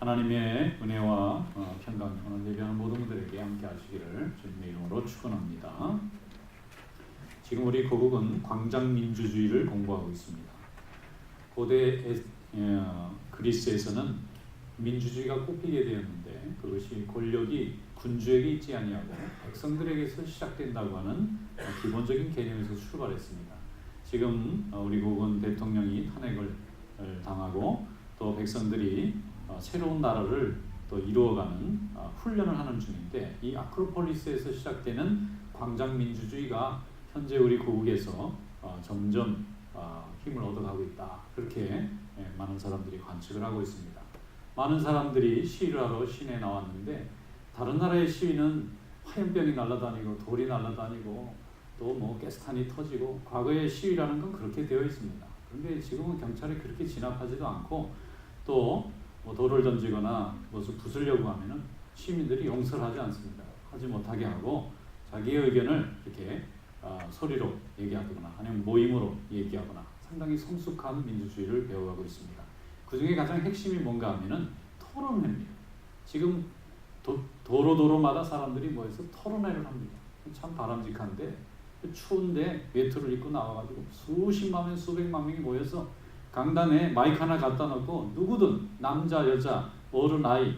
하나님의 은혜와 평강 오늘 예배하는 모든 분들에게 함께 하시기를 주님의 이름으로 축원합니다. 지금 우리 고국은 광장민주주의를 공부하고 있습니다. 고대 그리스에서는 민주주의가 꼽히게 되었는데 그것이 권력이 군주에게 있지 아니하고 백성들에게서 시작된다고 하는 기본적인 개념에서 출발했습니다. 지금 우리 고국은 대통령이 탄핵을 당하고 또 백성들이 새로운 나라를 또 이루어가는 훈련을 하는 중인데, 이 아크로폴리스에서 시작되는 광장민주주의가 현재 우리 고국에서 점점 힘을 얻어가고 있다. 그렇게 많은 사람들이 관측을 하고 있습니다. 많은 사람들이 시위를 하러 시내에 나왔는데, 다른 나라의 시위는 화염병이 날아다니고 돌이 날아다니고 또 뭐 가스탄이 터지고, 과거의 시위라는 건 그렇게 되어 있습니다. 그런데 지금은 경찰이 그렇게 진압하지도 않고 또 뭐 돌을 던지거나 무엇을 부수려고 하면은 시민들이 용서를 하지 않습니다. 하지 못하게 하고 자기의 의견을 이렇게 소리로 얘기하거나 아니면 모임으로 얘기하거나 상당히 성숙한 민주주의를 배워가고 있습니다. 그 중에 가장 핵심이 뭔가 하면은 토론회입니다. 지금 도로마다 사람들이 모여서 토론회를 합니다. 참 바람직한데, 추운데 외투를 입고 나와가지고 수십만 명, 수백만 명이 모여서 강단에 마이크 하나 갖다 놓고 누구든 남자, 여자, 어른, 아이,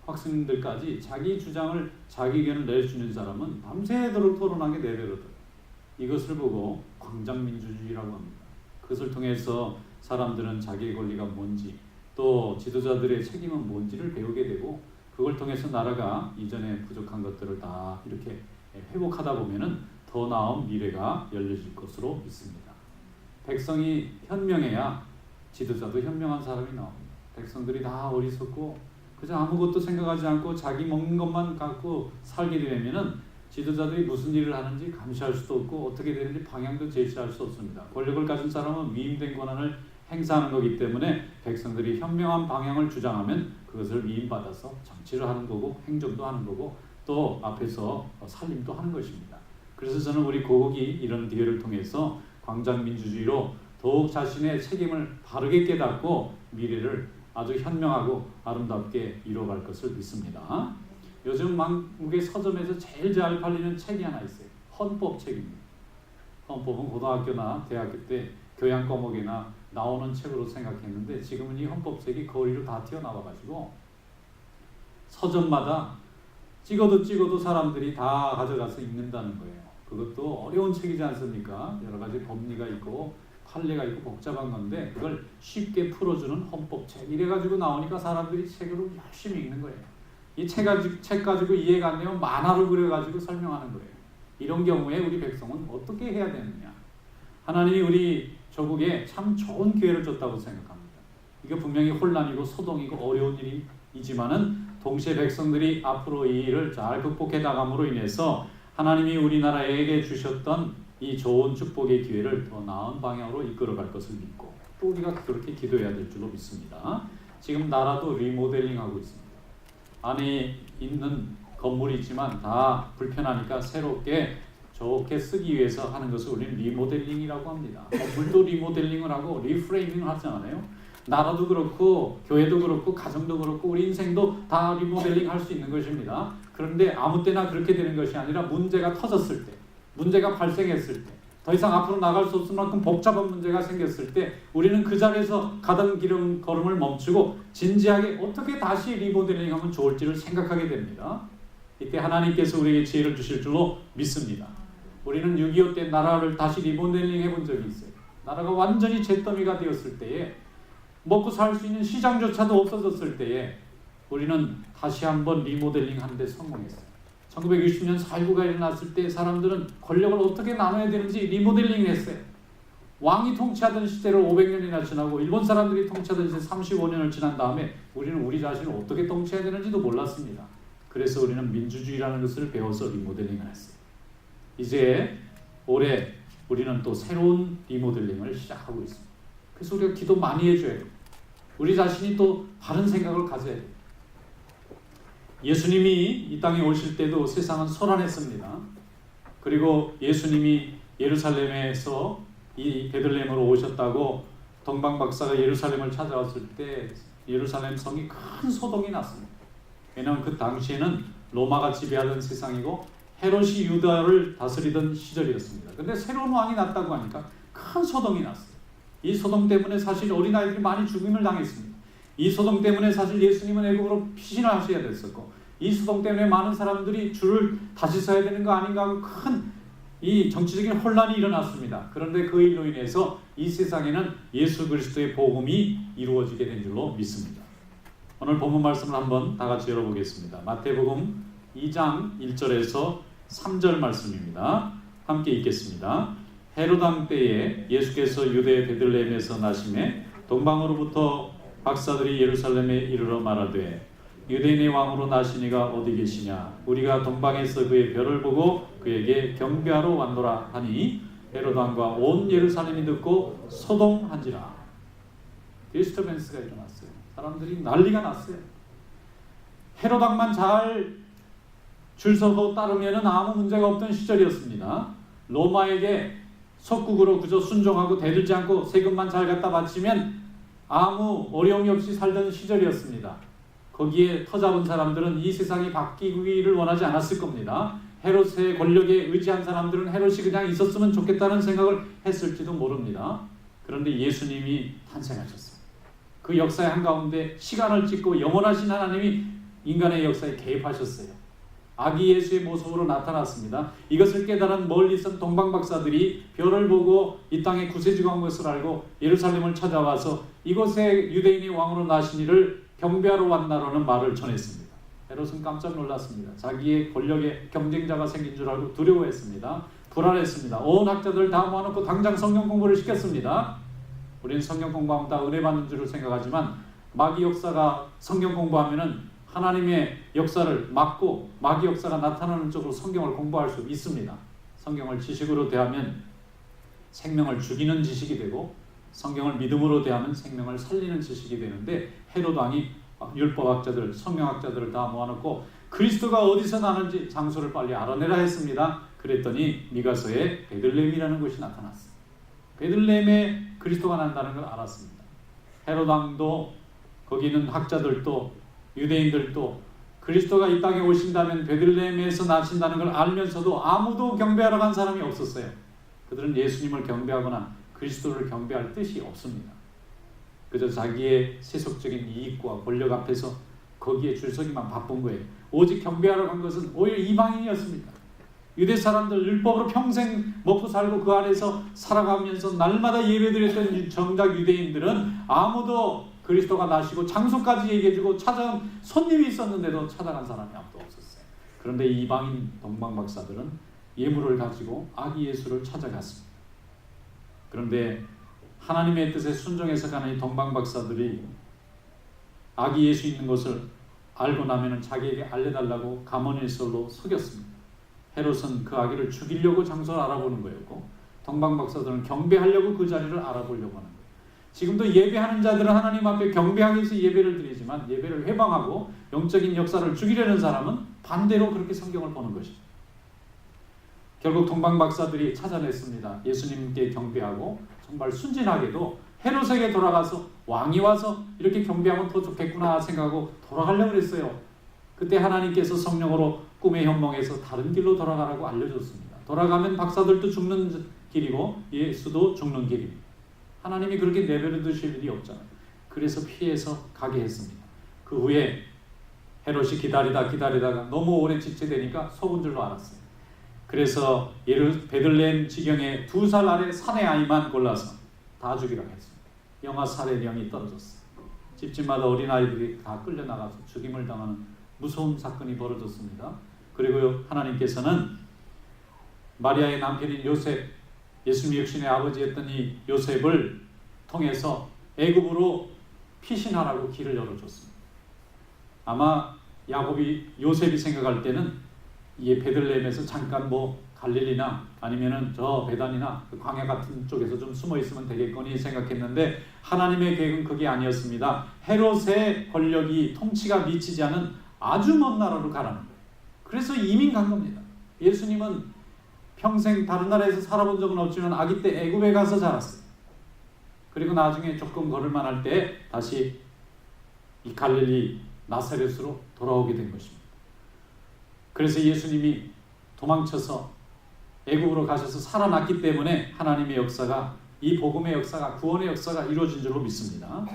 학생들까지 자기 주장을, 자기 의견을 낼 수 있는 사람은 밤새도록 토론하게 내버려둬요. 이것을 보고 광장민주주의라고 합니다. 그것을 통해서 사람들은 자기의 권리가 뭔지, 또 지도자들의 책임은 뭔지를 배우게 되고, 그걸 통해서 나라가 이전에 부족한 것들을 다 이렇게 회복하다 보면은 더 나은 미래가 열려질 것으로 믿습니다. 백성이 현명해야 지도자도 현명한 사람이 나옵니다. 백성들이 다 어리석고 그저 아무것도 생각하지 않고 자기 먹는 것만 갖고 살게 되면은 지도자들이 무슨 일을 하는지 감시할 수도 없고 어떻게 되는지 방향도 제시할 수 없습니다. 권력을 가진 사람은 위임된 권한을 행사하는 거기 때문에 백성들이 현명한 방향을 주장하면 그것을 위임받아서 정치를 하는 거고 행정도 하는 거고 또 앞에서 살림도 하는 것입니다. 그래서 저는 우리 고국이 이런 기회를 통해서 광장민주주의로 더욱 자신의 책임을 바르게 깨닫고 미래를 아주 현명하고 아름답게 이뤄갈 것을 믿습니다. 요즘 한국의 서점에서 제일 잘 팔리는 책이 하나 있어요. 헌법책입니다. 헌법은 고등학교나 대학교 때 교양 과목이나 나오는 책으로 생각했는데, 지금은 이 헌법책이 거리로 다 튀어나와가지고 서점마다 찍어도 사람들이 다 가져가서 읽는다는 거예요. 그것도 어려운 책이지 않습니까? 여러 가지 법리가 있고 판례가 있고 복잡한 건데 그걸 쉽게 풀어주는 헌법책, 이래가지고 나오니까 사람들이 책으로 열심히 읽는 거예요. 이 책 가지고 이해가 안 되면 만화로 그려가지고 설명하는 거예요. 이런 경우에 우리 백성은 어떻게 해야 되느냐? 하나님이 우리 조국에 참 좋은 기회를 줬다고 생각합니다. 이거 분명히 혼란이고 소동이고 어려운 일이지만은 동시에 백성들이 앞으로 이 일을 잘 극복해 나감으로 인해서 하나님이 우리나라에게 주셨던 이 좋은 축복의 기회를 더 나은 방향으로 이끌어갈 것을 믿고, 또 우리가 그렇게 기도해야 될 줄로 믿습니다. 지금 나라도 리모델링하고 있습니다. 안에 있는 건물이 있지만 다 불편하니까 새롭게 좋게 쓰기 위해서 하는 것을 우리는 리모델링이라고 합니다. 건물도 리모델링을 하고 리프레이밍을 하잖아요. 나라도 그렇고 교회도 그렇고 가정도 그렇고 우리 인생도 다 리모델링 할 수 있는 것입니다. 그런데 아무 때나 그렇게 되는 것이 아니라 문제가 터졌을 때, 문제가 발생했을 때, 더 이상 앞으로 나갈 수 없을 만큼 복잡한 문제가 생겼을 때 우리는 그 자리에서 가던 걸음을 멈추고 진지하게 어떻게 다시 리모델링하면 좋을지를 생각하게 됩니다. 이때 하나님께서 우리에게 지혜를 주실 줄로 믿습니다. 우리는 6.25 때 나라를 다시 리모델링 해본 적이 있어요. 나라가 완전히 잿더미가 되었을 때에, 먹고 살 수 있는 시장조차도 없어졌을 때에 우리는 다시 한번 리모델링 하는 데 성공했어요. 1960년 4.19가 일어났을 때 사람들은 권력을 어떻게 나눠야 되는지 리모델링을 했어요. 왕이 통치하던 시대를 500년이나 지나고 일본 사람들이 통치하던 시대 35년을 지난 다음에 우리는 우리 자신을 어떻게 통치해야 되는지도 몰랐습니다. 그래서 우리는 민주주의라는 것을 배워서 리모델링을 했어요. 이제 올해 우리는 또 새로운 리모델링을 시작하고 있습니다. 그래서 우리가 기도 많이 해줘야 돼요. 우리 자신이 또 바른 생각을 가져야 돼요. 예수님이 이 땅에 오실 때도 세상은 소란했습니다. 그리고 예수님이 예루살렘에서 이 베들레헴으로 오셨다고 동방 박사가 예루살렘을 찾아왔을 때 예루살렘 성이 큰 소동이 났습니다. 왜냐하면 그 당시에는 로마가 지배하던 세상이고 헤롯이 유다를 다스리던 시절이었습니다. 그런데 새로운 왕이 났다고 하니까 큰 소동이 났어요. 이 소동 때문에 사실 어린아이들이 많이 죽임을 당했습니다. 이 소동 때문에 사실 예수님은 애굽으로 피신을 하셔야 됐었고, 이 소동 때문에 많은 사람들이 줄을 다시 서야 되는 거 아닌가 하고 큰 이 정치적인 혼란이 일어났습니다. 그런데 그 일로 인해서 이 세상에는 예수 그리스도의 복음이 이루어지게 된 줄로 믿습니다. 오늘 본문 말씀을 한번 다 같이 열어보겠습니다. 마태복음 2장 1절에서 3절 말씀입니다. 함께 읽겠습니다. 헤롯 왕 때에 예수께서 유대 베들레헴에서 나심에 동방으로부터 박사들이 예루살렘에 이르러 말하되 유대인의 왕으로 나시니가 어디 계시냐? 우리가 동방에서 그의 별을 보고 그에게 경배하러 왔노라 하니 헤롯 왕과 온 예루살렘이 듣고 소동한지라. 디스터벤스가 일어났어요. 사람들이 난리가 났어요. 헤롯 왕만 잘 줄 서고 따르면 아무 문제가 없던 시절이었습니다. 로마에게 속국으로 그저 순종하고 대들지 않고 세금만 잘 갖다 바치면 아무 어려움이 없이 살던 시절이었습니다. 거기에 터잡은 사람들은 이 세상이 바뀌기를 원하지 않았을 겁니다. 헤롯의 권력에 의지한 사람들은 헤롯이 그냥 있었으면 좋겠다는 생각을 했을지도 모릅니다. 그런데 예수님이 탄생하셨어요. 그 역사의 한가운데 시간을 찍고 영원하신 하나님이 인간의 역사에 개입하셨어요. 아기 예수의 모습으로 나타났습니다. 이것을 깨달은 멀리 있던 동방박사들이 별을 보고 이 땅에 구세주가 온 것을 알고 예루살렘을 찾아와서 이곳에 유대인의 왕으로 나신 이를 경배하러 왔나라는 말을 전했습니다. 헤롯은 깜짝 놀랐습니다. 자기의 권력에 경쟁자가 생긴 줄 알고 두려워했습니다. 불안했습니다. 온 학자들 다 모아놓고 당장 성경 공부를 시켰습니다. 우리는 성경 공부하면 다 은혜 받는 줄을 생각하지만 마귀 역사가 성경 공부하면은 하나님의 역사를 막고 마귀 역사가 나타나는 쪽으로 성경을 공부할 수 있습니다. 성경을 지식으로 대하면 생명을 죽이는 지식이 되고 성경을 믿음으로 대하면 생명을 살리는 지식이 되는데 헤롯 왕이 율법학자들, 성경학자들을 다 모아놓고 그리스도가 어디서 나는지 장소를 빨리 알아내라 했습니다. 그랬더니 미가서에 베들레헴이라는 곳이 나타났어요. 베들레헴에 그리스도가 난다는 걸 알았습니다. 헤롯 왕도 거기 있는 학자들도 유대인들도 그리스도가 이 땅에 오신다면 베들레헴에서 나신다는 걸 알면서도 아무도 경배하러 간 사람이 없었어요. 그들은 예수님을 경배하거나 그리스도를 경배할 뜻이 없습니다. 그저 자기의 세속적인 이익과 권력 앞에서 거기에 줄서기만 바쁜 거예요. 오직 경배하러 간 것은 오히려 이방인이었습니다. 유대 사람들 율법으로 평생 먹고 살고 그 안에서 살아가면서 날마다 예배드렸던 정작 유대인들은 아무도 그리스도가 나시고 장소까지 얘기해주고 찾아온 손님이 있었는데도 찾아간 사람이 아무도 없었어요. 그런데 이방인 동방박사들은 예물을 가지고 아기 예수를 찾아갔습니다. 그런데 하나님의 뜻에 순종해서 가는 이 동방박사들이 아기 예수 있는 것을 알고 나면 자기에게 알려달라고 가문일설로 속였습니다. 헤롯은 그 아기를 죽이려고 장소를 알아보는 거였고 동방박사들은 경배하려고 그 자리를 알아보려고 하는 거예요. 지금도 예배하는 자들은 하나님 앞에 경배하기 위해서 예배를 드리지만 예배를 회방하고 영적인 역사를 죽이려는 사람은 반대로 그렇게 성경을 보는 것입니다. 결국 동방박사들이 찾아냈습니다. 예수님께 경배하고 정말 순진하게도 헤롯에게 돌아가서 왕이 와서 이렇게 경배하면 더 좋겠구나 생각하고 돌아가려고 했어요. 그때 하나님께서 성령으로 꿈의 현몽에서 다른 길로 돌아가라고 알려줬습니다. 돌아가면 박사들도 죽는 길이고 예수도 죽는 길입니다. 하나님이 그렇게 내버려 두실 일이 없잖아요. 그래서 피해서 가게 했습니다. 그 후에 헤롯이 기다리다가 너무 오래 지체되니까 속은 줄로 알았어요. 그래서 베들레헴 지경에 2살 아래 사내 아이만 골라서 다 죽이라고 했습니다. 영아 살해령이 떨어졌어요. 집집마다 어린아이들이 다 끌려나가서 죽임을 당하는 무서운 사건이 벌어졌습니다. 그리고 하나님께서는 마리아의 남편인 요셉, 예수님 육신의 아버지였던 이 요셉을 통해서 애굽으로 피신하라고 길을 열어줬습니다. 아마 요셉이 생각할 때는 이 베들레헴에서 잠깐 갈릴리나 아니면은 저 베단이나 그 광야 같은 쪽에서 좀 숨어 있으면 되겠거니 생각했는데 하나님의 계획은 그게 아니었습니다. 헤롯의 권력이 통치가 미치지 않은 아주 먼 나라로 가라는 거예요. 그래서 이민 간 겁니다. 예수님은 평생 다른 나라에서 살아본 적은 없지만 아기 때 애굽에 가서 자랐어요. 그리고 나중에 조금 걸을만 할 때 다시 이 갈릴리 나사렛으로 돌아오게 된 것입니다. 그래서 예수님이 도망쳐서 애국으로 가셔서 살아났기 때문에 하나님의 역사가, 이 복음의 역사가, 구원의 역사가 이루어진 줄로 믿습니다.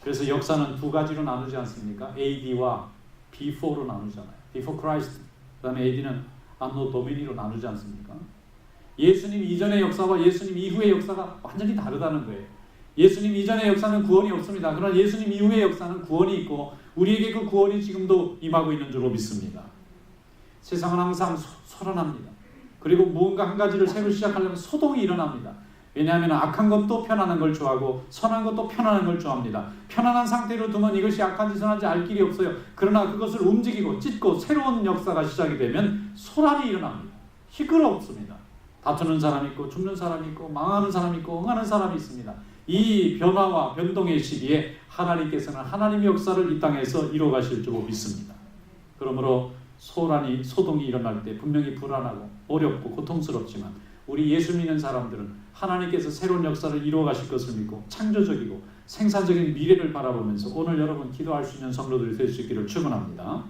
그래서 역사는 두 가지로 나누지 않습니까? AD와 Before로 나누잖아요. Before Christ, 그 다음에 AD는 Anno Domini로 나누지 않습니까? 예수님 이전의 역사와 예수님 이후의 역사가 완전히 다르다는 거예요. 예수님 이전의 역사는 구원이 없습니다. 그러나 예수님 이후의 역사는 구원이 있고 우리에게 그 구원이 지금도 임하고 있는 줄로 믿습니다. 세상은 항상 소란합니다. 그리고 무언가 한 가지를 새로 시작하려면 소동이 일어납니다. 왜냐하면 악한 것도 편안한 걸 좋아하고 선한 것도 편안한 걸 좋아합니다. 편안한 상태로 두면 이것이 악한지 선한지 알 길이 없어요. 그러나 그것을 움직이고 찢고 새로운 역사가 시작이 되면 소란이 일어납니다. 시끄럽습니다. 다투는 사람이 있고 죽는 사람이 있고 망하는 사람이 있고 응하는 사람이 있습니다. 이 변화와 변동의 시기에 하나님께서는 하나님의 역사를 이 땅에서 이루어가실 줄 믿습니다. 그러므로 소동이 일어날 때 분명히 불안하고 어렵고 고통스럽지만 우리 예수 믿는 사람들은 하나님께서 새로운 역사를 이루어가실 것을 믿고 창조적이고 생산적인 미래를 바라보면서 오늘 여러분 기도할 수 있는 성도들이 될 수 있기를 축원합니다.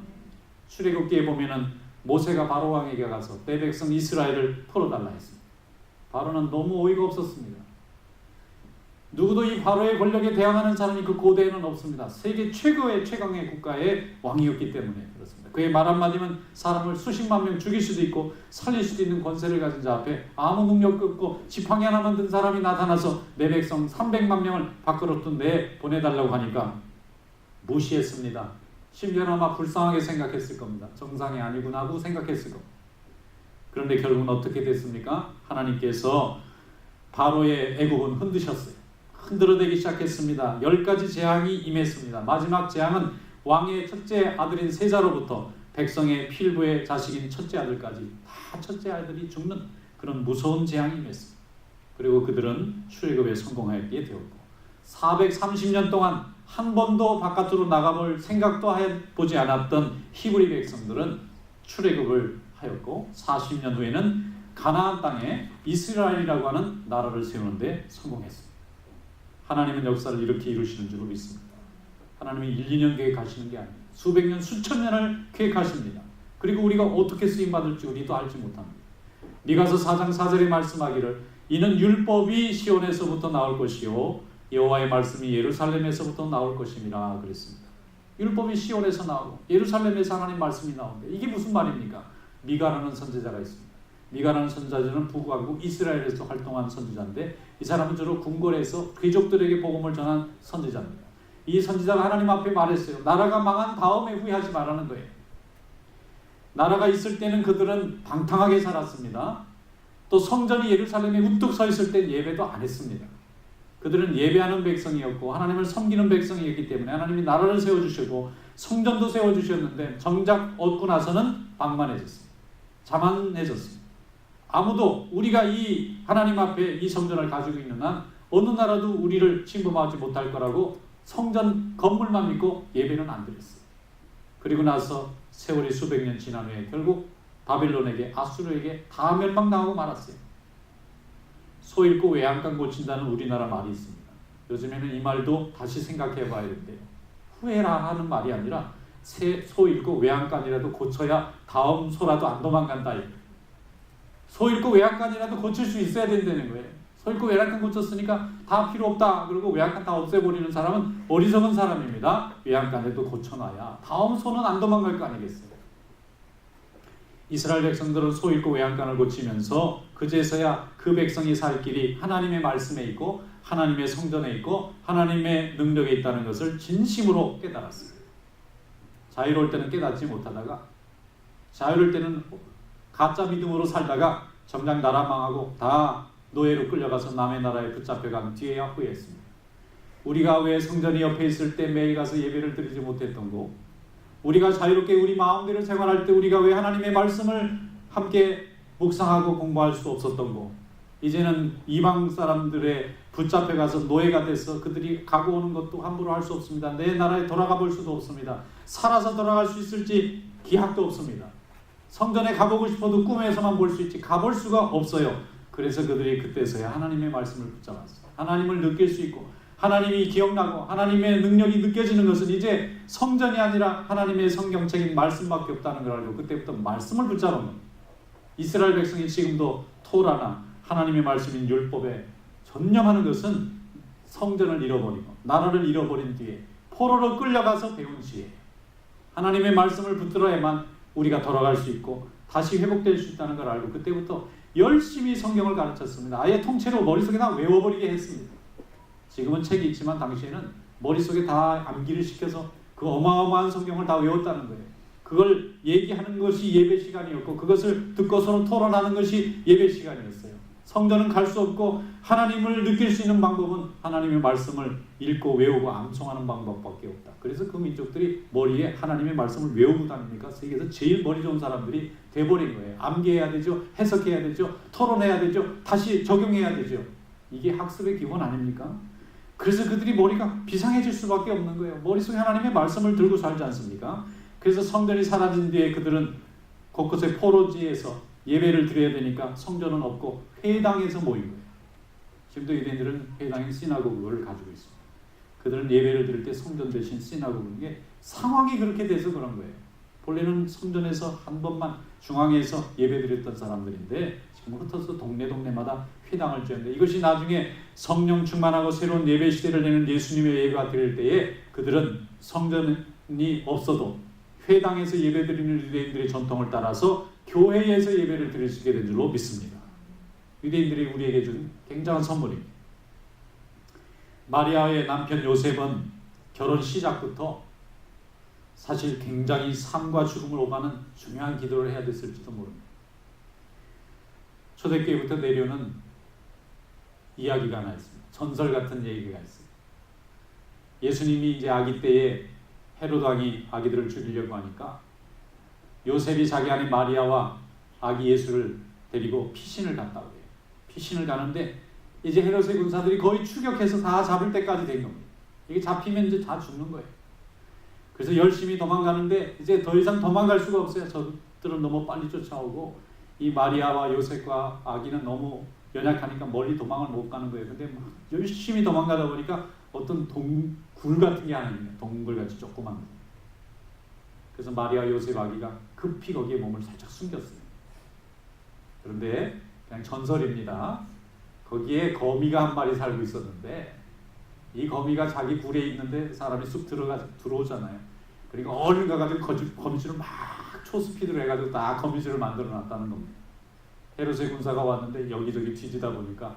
출애굽기에 보면은 모세가 바로 왕에게 가서 내 백성 이스라엘을 풀어달라 했습니다. 바로는 너무 어이가 없었습니다. 누구도 이 바로의 권력에 대항하는 사람이 그 고대에는 없습니다. 세계 최고의 최강의 국가의 왕이었기 때문에 그렇습니다. 그의 말 한마디면 사람을 수십만 명 죽일 수도 있고 살릴 수도 있는 권세를 가진 자 앞에 아무 능력도 없고 지팡이 하나만 든 사람이 나타나서 내 백성 300만 명을 밖으로 보내달라고 하니까 무시했습니다. 심지어는 아마 불쌍하게 생각했을 겁니다. 정상이 아니구나 하고 생각했을 겁니다. 그런데 결국은 어떻게 됐습니까? 하나님께서 바로의 애국은 흔드셨어요. 흔들어대기 시작했습니다. 10가지 재앙이 임했습니다. 마지막 재앙은 왕의 첫째 아들인 세자로부터 백성의 필부의 자식인 첫째 아들까지 다 첫째 아들이 죽는 그런 무서운 재앙이 임했습니다. 그리고 그들은 출애굽에 성공하였기에 되었고 430년 동안 한 번도 바깥으로 나가볼 생각도 해보지 않았던 히브리 백성들은 출애굽을 하였고 40년 후에는 가나안 땅에 이스라엘이라고 하는 나라를 세우는데 성공했습니다. 하나님은 역사를 이렇게 이루시는 줄로 믿습니다. 하나님이 1, 2년 계획하시는 게 아닙니다. 수백 년, 수천 년을 계획하십니다. 그리고 우리가 어떻게 쓰임받을지 우리도 알지 못합니다. 미가서 4장 4절에 말씀하기를 이는 율법이 시온에서부터 나올 것이요 여호와의 말씀이 예루살렘에서부터 나올 것임이라 그랬습니다. 율법이 시온에서 나오고 예루살렘에서 하나님 말씀이 나오는데 이게 무슨 말입니까? 미가라는 선지자가 있습니다. 미가라는 선지자는 북왕국 이스라엘에서 활동한 선지자인데 이 사람은 주로 궁궐에서 귀족들에게 복음을 전한 선지자입니다. 이 선지자가 하나님 앞에 말했어요. 나라가 망한 다음에 후회하지 말라는 거예요. 나라가 있을 때는 그들은 방탕하게 살았습니다. 또 성전이 예루살렘에 우뚝 서 있을 땐 예배도 안 했습니다. 그들은 예배하는 백성이었고 하나님을 섬기는 백성이었기 때문에 하나님이 나라를 세워주시고 성전도 세워주셨는데 정작 얻고 나서는 방만해졌습니다. 자만해졌습니다. 아무도 우리가 이 하나님 앞에 이 성전을 가지고 있는 한 어느 나라도 우리를 침범하지 못할 거라고 성전 건물만 믿고 예배는 안 드렸어요. 그리고 나서 세월이 수백 년 지난 후에 결국 바빌론에게 아수르에게 다 멸망당하고 말았어요. 소 잃고 외양간 고친다는 우리나라 말이 있습니다. 요즘에는 이 말도 다시 생각해 봐야 된대요. 후회라 하는 말이 아니라 소 잃고 외양간이라도 고쳐야 다음 소라도 안 도망간다. 소 잃고 외양간이라도 고칠 수 있어야 된다는 거예요. 소 잃고 외양간 고쳤으니까 다 필요 없다. 그리고 외양간 다 없애버리는 사람은 어리석은 사람입니다. 외양간에도 고쳐놔야 다음 소는 안 도망갈 거 아니겠어요. 이스라엘 백성들은 소 잃고 외양간을 고치면서 그제서야 그 백성이 살 길이 하나님의 말씀에 있고 하나님의 성전에 있고 하나님의 능력에 있다는 것을 진심으로 깨달았습니다. 자유로울 때는 깨닫지 못하다가 자유로울 때는 가짜 믿음으로 살다가 정작 나라 망하고 다 노예로 끌려가서 남의 나라에 붙잡혀간 뒤에야 후회했습니다. 우리가 왜 성전이 옆에 있을 때 매일 가서 예배를 드리지 못했던 거, 우리가 자유롭게 우리 마음대로 생활할 때 우리가 왜 하나님의 말씀을 함께 묵상하고 공부할 수 없었던 거, 이제는 이방 사람들의 붙잡혀가서 노예가 돼서 그들이 가고 오는 것도 함부로 할 수 없습니다. 내 나라에 돌아가 볼 수도 없습니다. 살아서 돌아갈 수 있을지 기약도 없습니다. 성전에 가보고 싶어도 꿈에서만 볼 수 있지 가볼 수가 없어요. 그래서 그들이 그때서야 하나님의 말씀을 붙잡았어요. 하나님을 느낄 수 있고 하나님이 기억나고 하나님의 능력이 느껴지는 것은 이제 성전이 아니라 하나님의 성경책인 말씀밖에 없다는 걸 알고 그때부터 말씀을 붙잡은 겁니다. 이스라엘 백성이 지금도 토라나 하나님의 말씀인 율법에 전념하는 것은 성전을 잃어버리고 나라를 잃어버린 뒤에 포로로 끌려가서 배운 지혜예요. 하나님의 말씀을 붙들어야만 우리가 돌아갈 수 있고 다시 회복될 수 있다는 걸 알고 그때부터 열심히 성경을 가르쳤습니다. 아예 통째로 머릿속에 다 외워버리게 했습니다. 지금은 책이 있지만 당시에는 머릿속에 다 암기를 시켜서 그 어마어마한 성경을 다 외웠다는 거예요. 그걸 얘기하는 것이 예배 시간이었고 그것을 듣고 서로 토론하는 것이 예배 시간이었어요. 성전은 갈 수 없고 하나님을 느낄 수 있는 방법은 하나님의 말씀을 읽고 외우고 암송하는 방법밖에 없다. 그래서 그 민족들이 머리에 하나님의 말씀을 외우고 다니니까 세계에서 제일 머리 좋은 사람들이 돼버린 거예요. 암기해야 되죠. 해석해야 되죠. 토론해야 되죠. 다시 적용해야 되죠. 이게 학습의 기본 아닙니까? 그래서 그들이 머리가 비상해질 수밖에 없는 거예요. 머릿속에 하나님의 말씀을 들고 살지 않습니까? 그래서 성전이 사라진 뒤에 그들은 곳곳에 포로지에서 예배를 드려야 되니까 성전은 없고 회당에서 모인 거예요. 지금도 유대인들은 회당인 시나고그를 가지고 있습니다. 그들은 예배를 드릴 때 성전 대신 시나고그인 게 상황이 그렇게 돼서 그런 거예요. 본래는 성전에서 한 번만 중앙에서 예배 드렸던 사람들인데 지금 흩어서 동네마다 회당을 지었는데 이것이 나중에 성령 충만하고 새로운 예배 시대를 내는 예수님의 예배가 드릴 때에 그들은 성전이 없어도 회당에서 예배 드리는 유대인들의 전통을 따라서 교회에서 예배를 드릴 수 있게 된 줄로 믿습니다. 유대인들이 우리에게 준 굉장한 선물입니다. 마리아의 남편 요셉은 결혼 시작부터 사실 굉장히 삶과 죽음을 오가는 중요한 기도를 해야 됐을지도 모릅니다. 초대교회부터 내려오는 이야기가 하나 있습니다. 전설 같은 얘기가 있어요. 예수님이 이제 아기 때에 헤롯 왕이 아기들을 죽이려고 하니까 요셉이 자기 아내 마리아와 아기 예수를 데리고 피신을 갔다고 해요. 피신을 가는데 이제 헤롯의 군사들이 거의 추격해서 다 잡을 때까지 된 겁니다. 이게 잡히면 이제 다 죽는 거예요. 그래서 열심히 도망가는데 이제 더 이상 도망갈 수가 없어요. 저들은 너무 빨리 쫓아오고 이 마리아와 요셉과 아기는 너무 연약하니까 멀리 도망을 못 가는 거예요. 근데 막 열심히 도망가다 보니까 어떤 굴 같은 게 하나 있네요. 동굴같이 조그만 거. 그래서 마리아 요셉 아기가 급히 거기에 몸을 살짝 숨겼어요. 그런데 그냥 전설입니다. 거기에 거미가 한 마리 살고 있었는데 이 거미가 자기 굴에 있는데 사람이 쑥 들어오잖아요. 그러니까 얼른 가가지고 거미줄을 막 초스피드로 해가지고 다 거미줄을 만들어 놨다는 겁니다. 헤롯의 군사가 왔는데 여기저기 뒤지다 보니까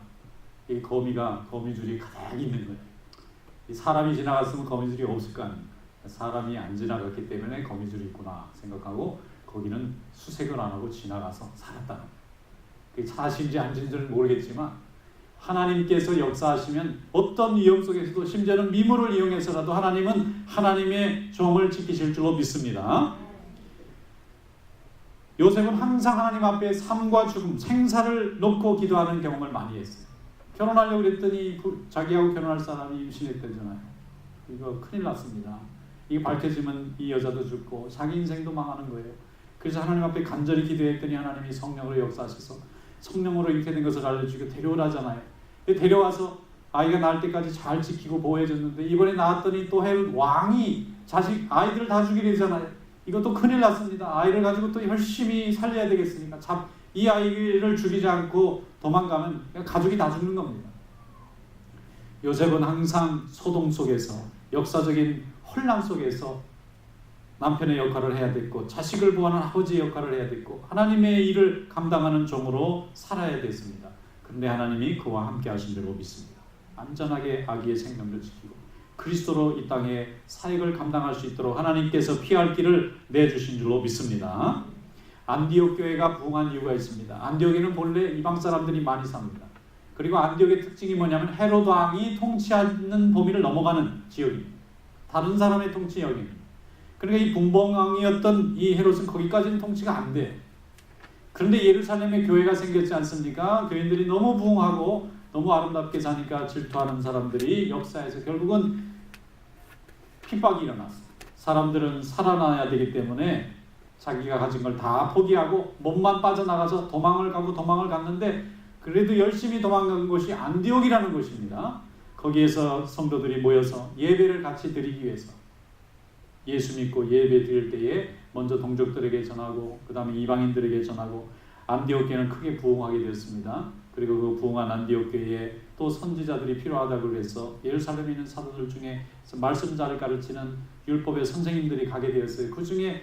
이 거미줄이 가득 있는 거예요. 이 사람이 지나갔으면 거미줄이 없을 거 아닙니까? 사람이 안 지나갔기 때문에 거미줄이 있구나 생각하고 거기는 수색을 안 하고 지나가서 살았다는 거예요. 그게 사실인지 아닌지는 모르겠지만 하나님께서 역사하시면 어떤 위험 속에서도 심지어는 미물을 이용해서라도 하나님은 하나님의 종을 지키실 줄로 믿습니다. 요셉은 항상 하나님 앞에 삶과 죽음, 생사를 놓고 기도하는 경험을 많이 했어요. 결혼하려고 그랬더니 자기하고 결혼할 사람이 임신했다잖아요. 이거 큰일 났습니다. 이게 밝혀지면 이 여자도 죽고 자기 인생도 망하는 거예요. 그래서 하나님 앞에 간절히 기도했더니 하나님이 성령으로 역사하셔서 성령으로 이렇게 된 것을 알려주고 데려오라잖아요. 데려와서 아이가 낳을 때까지 잘 지키고 보호해줬는데 이번에 낳았더니 또 헤롯 왕이 아이들을 다 죽이려잖아요. 이것도 큰일 났습니다. 아이를 가지고 또 열심히 살려야 되겠으니까 이 아이를 죽이지 않고 도망가면 가족이 다 죽는 겁니다. 요셉은 항상 소동 속에서 역사적인 혼란 속에서 남편의 역할을 해야 됐고 자식을 보호하는 아버지의 역할을 해야 됐고 하나님의 일을 감당하는 종으로 살아야 됐습니다. 그런데 하나님이 그와 함께 하신 대로 믿습니다. 안전하게 아기의 생명을 지키고 그리스도로 이 땅에 사역을 감당할 수 있도록 하나님께서 피할 길을 내주신 줄로 믿습니다. 안디옥 교회가 부흥한 이유가 있습니다. 안디옥에는 본래 이방 사람들이 많이 삽니다. 그리고 안디옥의 특징이 뭐냐면 헤롯 왕이 통치하는 범위를 넘어가는 지역입니다. 다른 사람의 통치 영역입니다. 그러니까 이 분봉왕이었던 이 헤롯은 거기까지는 통치가 안 돼. 그런데 예루살렘에 교회가 생겼지 않습니까? 교인들이 너무 부흥하고 너무 아름답게 사니까 질투하는 사람들이 역사에서 결국은 핍박이 일어났습니다. 사람들은 살아나야 되기 때문에 자기가 가진 걸 다 포기하고 몸만 빠져나가서 도망을 갔는데 그래도 열심히 도망간 곳이 안디옥이라는 곳입니다. 거기에서 성도들이 모여서 예배를 같이 드리기 위해서 예수 믿고 예배 드릴 때에 먼저 동족들에게 전하고 그 다음에 이방인들에게 전하고 안디옥 교회는 크게 부흥하게 되었습니다. 그리고 그 부흥한 안디옥 교회에 또 선지자들이 필요하다고 해서 예루살렘에 있는 사도들 중에 말씀자를 가르치는 율법의 선생님들이 가게 되었어요. 그 중에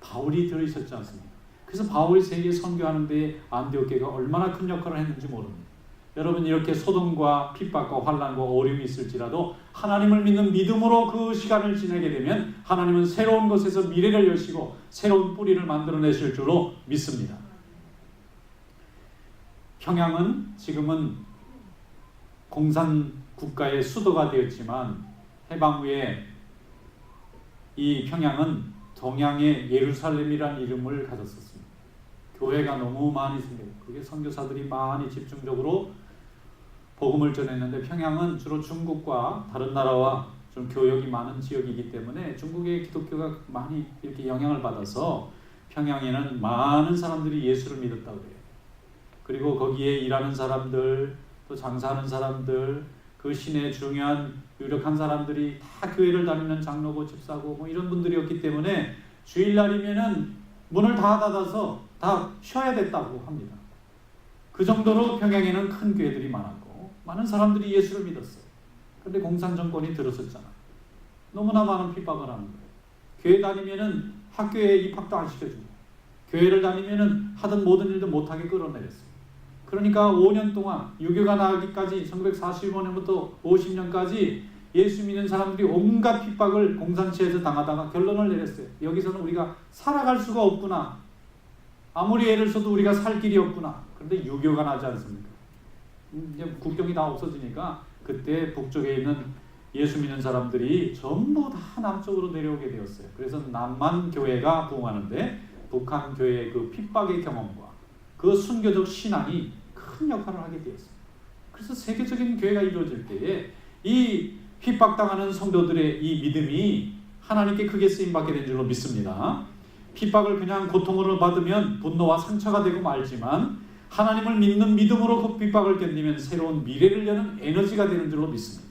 바울이 들으셨지 않습니까? 그래서 바울이 세계 선교하는 데에 안디옥 교회가 얼마나 큰 역할을 했는지 모릅니다. 여러분, 이렇게 소동과 핍박과 환난과 어려움이 있을지라도 하나님을 믿는 믿음으로 그 시간을 지내게 되면 하나님은 새로운 곳에서 미래를 여시고 새로운 뿌리를 만들어내실 줄로 믿습니다. 평양은 지금은 공산 국가의 수도가 되었지만 해방 후에 이 평양은 동양의 예루살렘이라는 이름을 가졌었습니다. 교회가 너무 많이 생겼고 그게 선교사들이 많이 집중적으로 복음을 전했는데 평양은 주로 중국과 다른 나라와 좀 교역이 많은 지역이기 때문에 중국의 기독교가 많이 이렇게 영향을 받아서 평양에는 많은 사람들이 예수를 믿었다고 해요. 그리고 거기에 일하는 사람들, 또 장사하는 사람들, 그 시내에 중요한 유력한 사람들이 다 교회를 다니는 장로고 집사고 뭐 이런 분들이었기 때문에 주일날이면은 문을 다 닫아서 다 쉬어야 됐다고 합니다. 그 정도로 평양에는 큰 교회들이 많았고 많은 사람들이 예수를 믿었어요. 그런데 공산 정권이 들어섰잖아요. 너무나 많은 핍박을 하는 거예요. 교회 다니면은 학교에 입학도 안 시켜주고 교회를 다니면은 하던 모든 일도 못하게 끌어내렸어요. 그러니까 5년 동안 유교가 나기까지 1945년부터 50년까지 예수 믿는 사람들이 온갖 핍박을 공산체에서 당하다가 결론을 내렸어요. 여기서는 우리가 살아갈 수가 없구나. 아무리 애를 써도 우리가 살 길이 없구나. 그런데 유교가 나지 않습니까? 이제 국경이 다 없어지니까 그때 북쪽에 있는 예수 믿는 사람들이 전부 다 남쪽으로 내려오게 되었어요. 그래서 남만 교회가 부흥하는데 북한 교회의 그 핍박의 경험과 그 순교적 신앙이 큰 역할을 하게 되었어요. 그래서 세계적인 교회가 이루어질 때에 이 핍박당하는 성도들의 이 믿음이 하나님께 크게 쓰임받게 된 줄로 믿습니다. 핍박을 그냥 고통으로 받으면 분노와 상처가 되고 말지만 하나님을 믿는 믿음으로 그 핍박을 견디면 새로운 미래를 여는 에너지가 되는 줄로 믿습니다.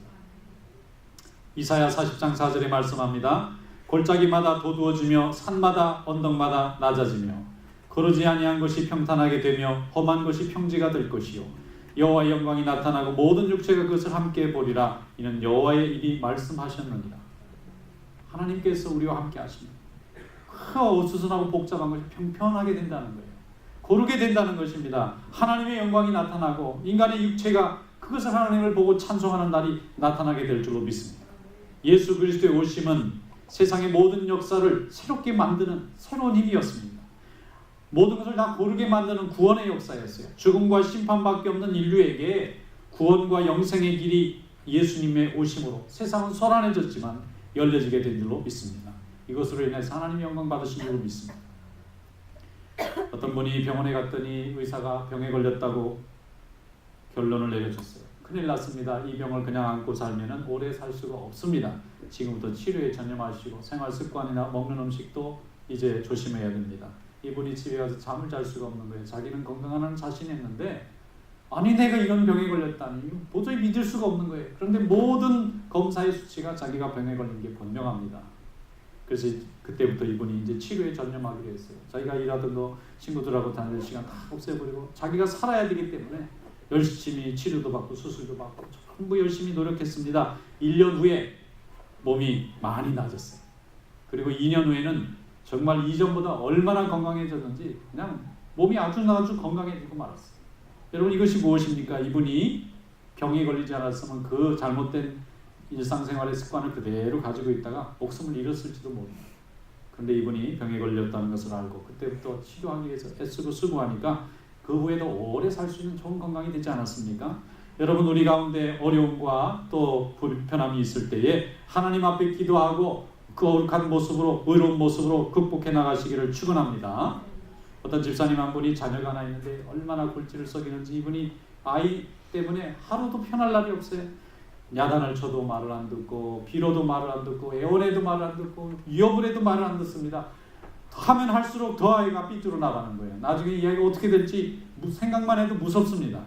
이사야 40장 4절에 말씀합니다. 골짜기마다 도두어지며 산마다 언덕마다 낮아지며 거르지 아니한 것이 평탄하게 되며 험한 것이 평지가 될 것이요 여호와의 영광이 나타나고 모든 육체가 그것을 함께 보리라. 이는 여호와의 입이 말씀하셨느니라. 하나님께서 우리와 함께 하십니다. 그 어수선하고 복잡한 것이 평평하게 된다는 거예요. 고르게 된다는 것입니다. 하나님의 영광이 나타나고 인간의 육체가 그것을 하나님을 보고 찬송하는 날이 나타나게 될 줄로 믿습니다. 예수 그리스도의 오심은 세상의 모든 역사를 새롭게 만드는 새로운 힘이었습니다. 모든 것을 다 고르게 만드는 구원의 역사였어요. 죽음과 심판밖에 없는 인류에게 구원과 영생의 길이 예수님의 오심으로 세상은 소란해졌지만 열려지게 된 줄로 믿습니다. 이것으로 인해서 하나님의 영광 받으신 줄로 믿습니다. 어떤 분이 병원에 갔더니 의사가 병에 걸렸다고 결론을 내려줬어요. 큰일 났습니다. 이 병을 그냥 안고 살면 오래 살 수가 없습니다. 지금부터 치료에 전념하시고 생활 습관이나 먹는 음식도 이제 조심해야 됩니다. 이분이 집에 가서 잠을 잘 수가 없는 거예요. 자기는 건강하다는 자신이 있는데 아니 내가 이런 병에 걸렸다니 도저히 믿을 수가 없는 거예요. 그런데 모든 검사의 수치가 자기가 병에 걸린 게 분명합니다. 그래서 그때부터 이분이 이제 치료에 전념하기로 했어요. 자기가 일하던 거 친구들하고 다닐 시간 다 없애버리고 자기가 살아야 되기 때문에 열심히 치료도 받고 수술도 받고 전부 열심히 노력했습니다. 1년 후에 몸이 많이 나아졌어요. 그리고 2년 후에는 정말 이전보다 얼마나 건강해졌는지 그냥 몸이 아주 건강해지고 말았어요. 여러분 이것이 무엇입니까? 이분이 병에 걸리지 않았으면 그 잘못된 일상생활의 습관을 그대로 가지고 있다가 목숨을 잃었을지도 모릅니다. 그런데 이분이 병에 걸렸다는 것을 알고 그때부터 치료하기 위해서 애쓰고 수고하니까 그 후에도 오래 살 수 있는 좋은 건강이 되지 않았습니까? 여러분 우리 가운데 어려움과 또 불편함이 있을 때에 하나님 앞에 기도하고 거룩한 모습으로 의로운 모습으로 극복해 나가시기를 축원합니다. 어떤 집사님 한 분이 자녀가 하나 있는데 얼마나 골치를 썩이는지 이분이 아이 때문에 하루도 편할 날이 없어요. 야단을 쳐도 말을 안 듣고 빌어도 말을 안 듣고 애원해도 말을 안 듣고 위협을 해도 말을 안 듣습니다. 하면 할수록 더 아이가 삐뚤어 나가는 거예요. 나중에 이 아이가 어떻게 될지 생각만 해도 무섭습니다.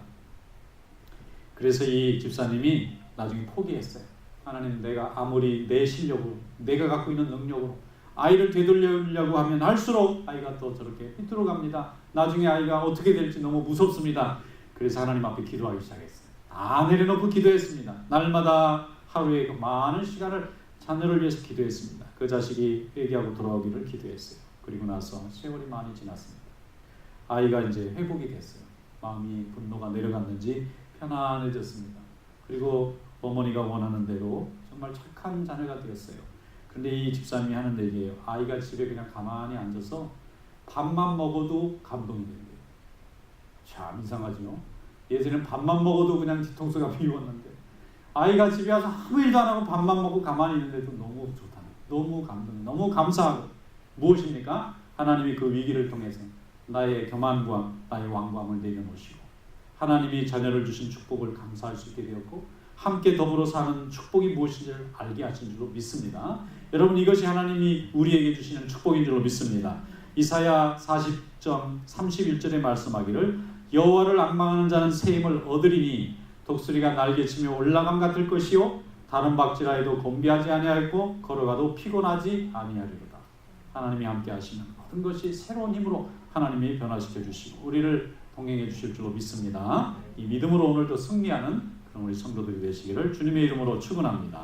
그래서 이 집사님이 나중에 포기했어요. 하나님, 내가 아무리 내 실력으로, 내가 갖고 있는 능력으로 아이를 되돌리려고 하면 할수록 아이가 또 저렇게 삐뚤어갑니다. 나중에 아이가 어떻게 될지 너무 무섭습니다. 그래서 하나님 앞에 기도하기 시작했어요. 다 내려놓고 기도했습니다. 날마다 하루에 그 많은 시간을 자녀를 위해서 기도했습니다. 그 자식이 회개하고 돌아오기를 기도했어요. 그리고 나서 세월이 많이 지났습니다. 아이가 이제 회복이 됐어요. 마음이 분노가 내려갔는지 편안해졌습니다. 그리고 어머니가 원하는 대로 정말 착한 자녀가 되었어요. 그런데 이 집사님이 하는 얘기예요. 아이가 집에 그냥 가만히 앉아서 밥만 먹어도 감동이 된대요. 참 이상하죠. 예전에는 밥만 먹어도 그냥 뒤통수가 미웠는데 아이가 집에 와서 아무 일도 안 하고 밥만 먹고 가만히 있는데도 너무 좋다는, 너무 감동, 너무 감사하고. 무엇입니까? 하나님이 그 위기를 통해서 나의 교만과 나의 완고함을 내려놓으시고 하나님이 자녀를 주신 축복을 감사할 수 있게 되었고 함께 더불어 사는 축복이 무엇인지를 알게 하신 줄로 믿습니다. 여러분, 이것이 하나님이 우리에게 주시는 축복인 줄로 믿습니다. 이사야 40장 31절에 말씀하기를 여호와를 앙망하는 자는 새 힘을 얻으리니 독수리가 날개치며 올라감 같을 것이요 다른 박지라 해도 곤비하지 아니하였고 걸어가도 피곤하지 아니하리로다. 하나님이 함께 하시는 모든 것이 새로운 힘으로 하나님이 변화시켜 주시고 우리를 동행해 주실 줄로 믿습니다. 이 믿음으로 오늘도 승리하는 그런 우리 성도들이 되시기를 주님의 이름으로 축원합니다.